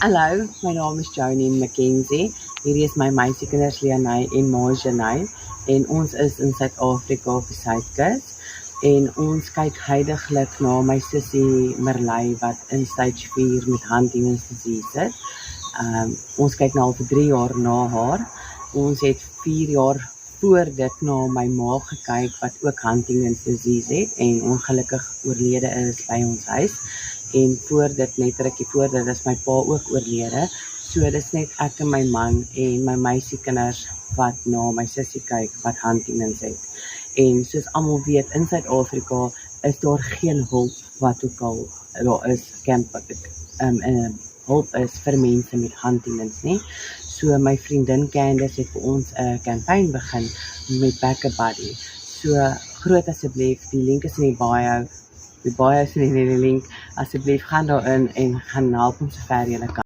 Hallo, my naam is Joni Mackenzie. Hierdie is my meisiekinders Leonay en Marjanay en ons is in Suid-Afrika op die Suidkus en ons kyk huidiglik na my sussie Merley wat in stage 4 met Huntington's disease is. Ons kyk nou al vir 3 jaar na haar. Ons het 4 jaar voor dit na my ma gekyk wat ook Huntington's disease het en ongelukkig oorlede is by ons huis. En voor dit, net rukkie voor dit, is my pa ook oorlede. So dis net ek en my man en my meisiekinders wat na my sussie kyk wat Huntington's het. En soos almal weet, in Suid-Afrika is daar geen hulp wat ook al daar is, hulp is vir mense met Huntington's nie. So my vriendin Candice het vir ons 'n campaign begin met Back a Buddy. So groot asseblief, die link is in die bio. Die bio is in die link. Asseblief gaan daarin en gaan help ons sover julle kan.